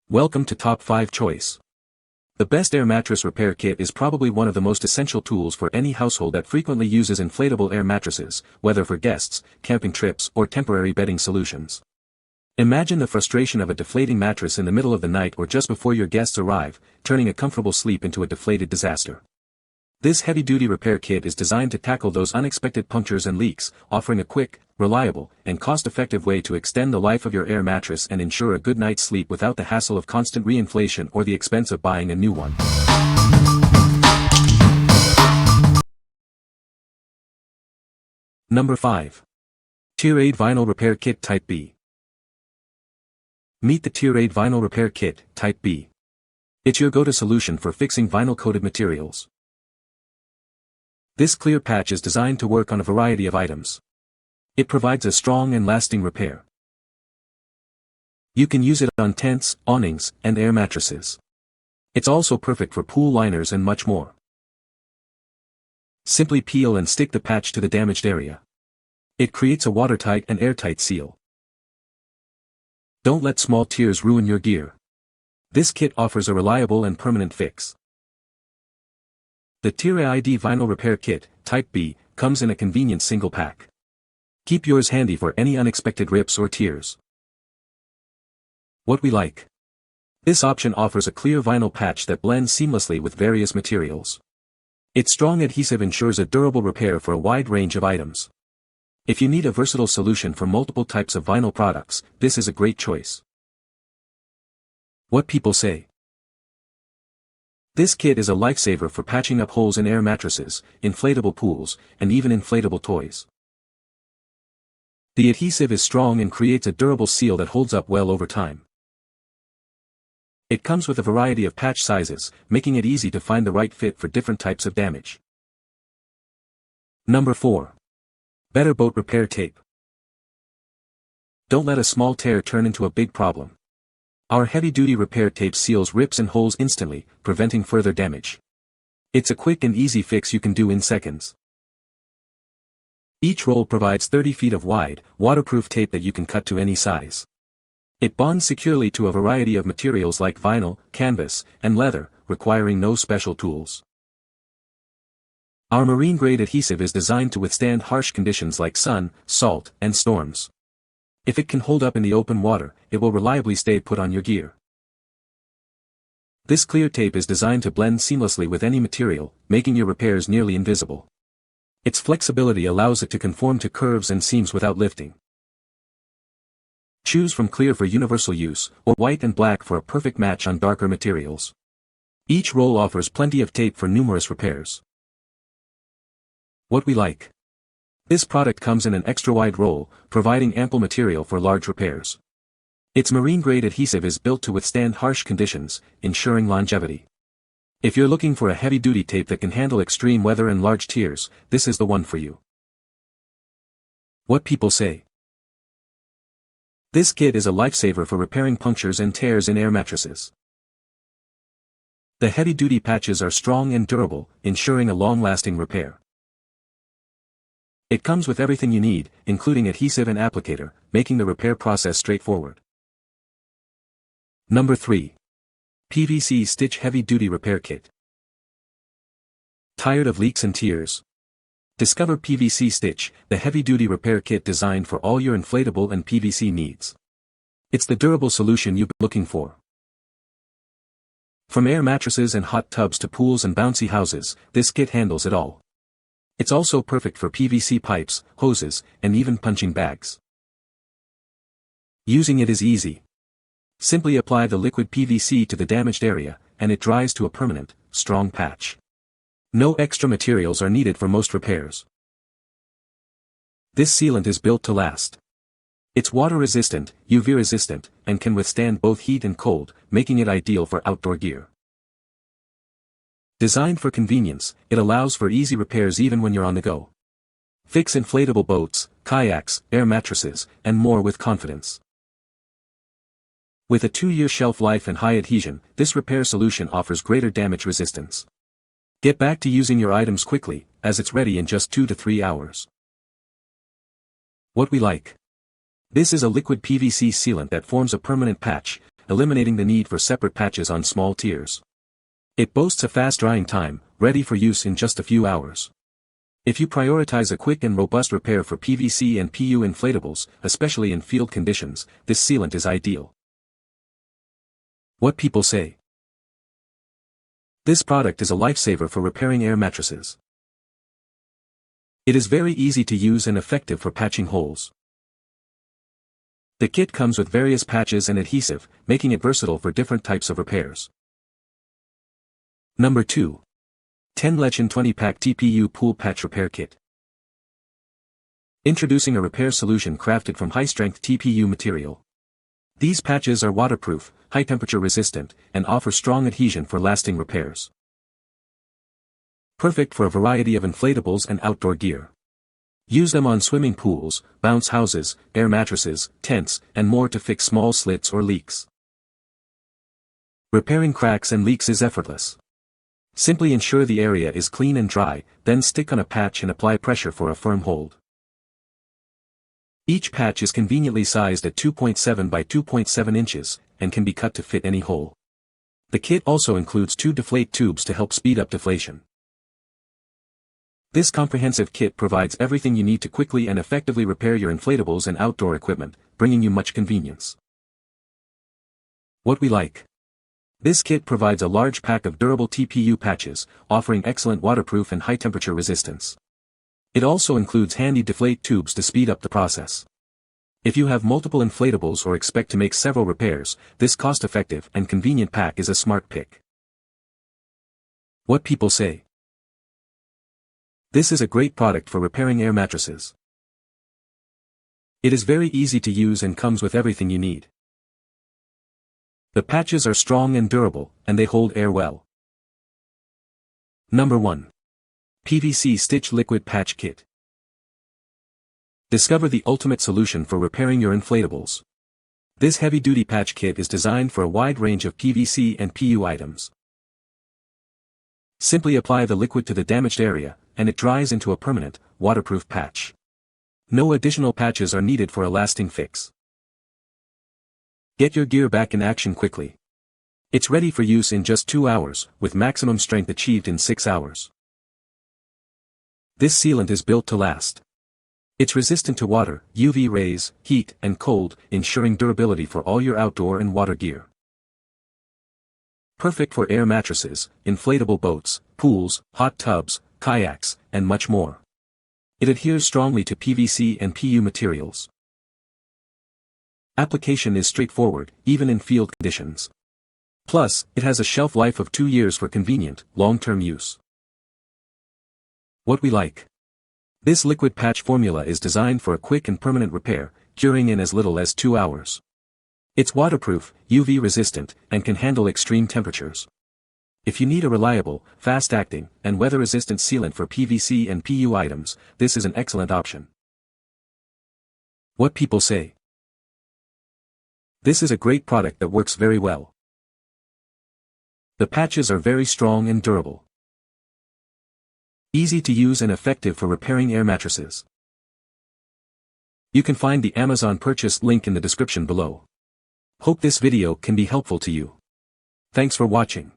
Welcome to Top 5 Choice. The best air mattress repair kit is probably one of the most essential tools for any household that frequently uses inflatable air mattresses, whether for guests, camping trips, or temporary bedding solutions. Imagine the frustration of a deflating mattress in the middle of the night or just before your guests arrive, turning a comfortable sleep into a deflated disaster. This heavy-duty repair kit is designed to tackle those unexpected punctures and leaks, offering a quick, reliable, and cost-effective way to extend the life of your air mattress and ensure a good night's sleep without the hassle of constant reinflation or the expense of buying a new one. Number 5. Deflated Vinyl Repair Kit Type B. Meet the Deflated Vinyl Repair Kit Type B. It's your go-to solution for fixing vinyl-coated materials. This clear patch is designed to work on a variety of items. It provides a strong and lasting repair. You can use it on tents, awnings, and air mattresses. It's also perfect for pool liners and much more. Simply peel and stick the patch to the damaged area. It creates a watertight and airtight seal. Don't let small tears ruin your gear. This kit offers a reliable and permanent fix. The Deflated Vinyl Repair Kit, Type B, comes in a convenient single pack. Keep yours handy for any unexpected rips or tears. What we like. This option offers a clear vinyl patch that blends seamlessly with various materials. Its strong adhesive ensures a durable repair for a wide range of items. If you need a versatile solution for multiple types of vinyl products, this is a great choice. What people say. This kit is a lifesaver for patching up holes in air mattresses, inflatable pools, and even inflatable toys. The adhesive is strong and creates a durable seal that holds up well over time. It comes with a variety of patch sizes, making it easy to find the right fit for different types of damage. Number 4. Better Boat Repair Tape. Don't let a small tear turn into a big problem. Our heavy-duty repair tape seals rips and holes instantly, preventing further damage. It's a quick and easy fix you can do in seconds. Each roll provides 30 feet of wide, waterproof tape that you can cut to any size. It bonds securely to a variety of materials like vinyl, canvas, and leather, requiring no special tools. Our marine-grade adhesive is designed to withstand harsh conditions like sun, salt, and storms. If it can hold up in the open water, it will reliably stay put on your gear. This clear tape is designed to blend seamlessly with any material, making your repairs nearly invisible. Its flexibility allows it to conform to curves and seams without lifting. Choose from clear for universal use, or white and black for a perfect match on darker materials. Each roll offers plenty of tape for numerous repairs. What we like. This product comes in an extra-wide roll, providing ample material for large repairs. Its marine-grade adhesive is built to withstand harsh conditions, ensuring longevity. If you're looking for a heavy-duty tape that can handle extreme weather and large tears, this is the one for you. What people say. This kit is a lifesaver for repairing punctures and tears in air mattresses. The heavy-duty patches are strong and durable, ensuring a long-lasting repair. It comes with everything you need, including adhesive and applicator, making the repair process straightforward. Number 3. PVC Stitch Heavy-Duty Repair Kit. Tired of leaks and tears? Discover PVC Stitch, the heavy-duty repair kit designed for all your inflatable and PVC needs. It's the durable solution you've been looking for. From air mattresses and hot tubs to pools and bouncy houses, this kit handles it all. It's also perfect for PVC pipes, hoses, and even punching bags. Using it is easy. Simply apply the liquid PVC to the damaged area, and it dries to a permanent, strong patch. No extra materials are needed for most repairs. This sealant is built to last. It's water-resistant, UV-resistant, and can withstand both heat and cold, making it ideal for outdoor gear. Designed for convenience, it allows for easy repairs even when you're on the go. Fix inflatable boats, kayaks, air mattresses, and more with confidence. With a 2-year shelf life and high adhesion, this repair solution offers greater damage resistance. Get back to using your items quickly, as it's ready in just 2 to 3 hours. What we like. This is a liquid PVC sealant that forms a permanent patch, eliminating the need for separate patches on small tiers. It boasts a fast drying time, ready for use in just a few hours. If you prioritize a quick and robust repair for PVC and PU inflatables, especially in field conditions, this sealant is ideal. What people say. This product is a lifesaver for repairing air mattresses. It is very easy to use and effective for patching holes. The kit comes with various patches and adhesive, making it versatile for different types of repairs. Number 2. 10 Lechin 20-pack TPU Pool Patch Repair Kit. Introducing a repair solution crafted from high-strength TPU material. These patches are waterproof, high-temperature resistant, and offer strong adhesion for lasting repairs. Perfect for a variety of inflatables and outdoor gear. Use them on swimming pools, bounce houses, air mattresses, tents, and more to fix small slits or leaks. Repairing cracks and leaks is effortless. Simply ensure the area is clean and dry, then stick on a patch and apply pressure for a firm hold. Each patch is conveniently sized at 2.7 by 2.7 inches, and can be cut to fit any hole. The kit also includes 2 deflate tubes to help speed up deflation. This comprehensive kit provides everything you need to quickly and effectively repair your inflatables and outdoor equipment, bringing you much convenience. What we like. This kit provides a large pack of durable TPU patches, offering excellent waterproof and high-temperature resistance. It also includes handy deflate tubes to speed up the process. If you have multiple inflatables or expect to make several repairs, this cost-effective and convenient pack is a smart pick. What people say. This is a great product for repairing air mattresses. It is very easy to use and comes with everything you need. The patches are strong and durable, and they hold air well. Number 1. PVC Stitch Liquid Patch Kit. Discover the ultimate solution for repairing your inflatables. This heavy-duty patch kit is designed for a wide range of PVC and PU items. Simply apply the liquid to the damaged area, and it dries into a permanent, waterproof patch. No additional patches are needed for a lasting fix. Get your gear back in action quickly. It's ready for use in just 2 hours, with maximum strength achieved in 6 hours. This sealant is built to last. It's resistant to water, UV rays, heat, and cold, ensuring durability for all your outdoor and water gear. Perfect for air mattresses, inflatable boats, pools, hot tubs, kayaks, and much more. It adheres strongly to PVC and PU materials. Application is straightforward, even in field conditions. Plus, it has a shelf life of 2 years for convenient, long-term use. What we like. This liquid patch formula is designed for a quick and permanent repair, curing in as little as 2 hours. It's waterproof, UV resistant, and can handle extreme temperatures. If you need a reliable, fast-acting, and weather-resistant sealant for PVC and PU items, this is an excellent option. What people say. This is a great product that works very well. The patches are very strong and durable. Easy to use and effective for repairing air mattresses. You can find the Amazon purchase link in the description below. Hope this video can be helpful to you. Thanks for watching.